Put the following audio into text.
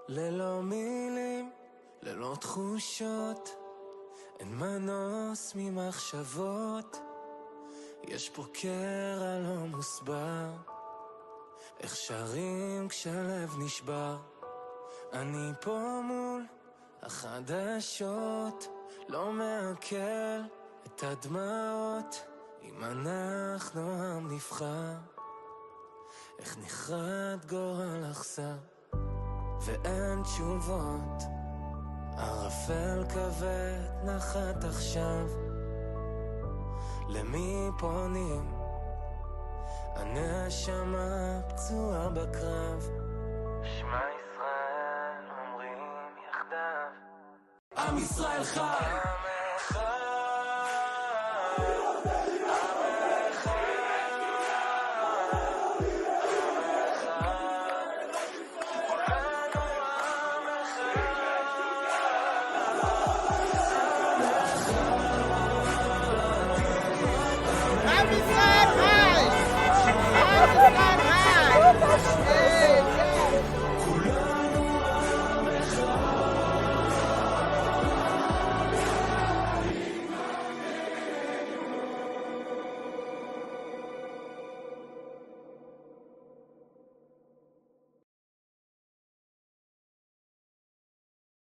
ללא מילים, ללא תחושות, אין מנוס ממחשבות. יש פה קרע לא מוסבר, איך שרים כשהלב נשבר. אני פה מול החדשות, לא מעכל את הדמעות. אם אנחנו עם נבחר, איך נחרד גורל אכזר, ואין תשובות. ערפל כבד נחת עכשיו, למי פונים? הנשמה פצועה בקרב. שמע ישראל אומרים יחדיו, עם ישראל חי, עם אחד.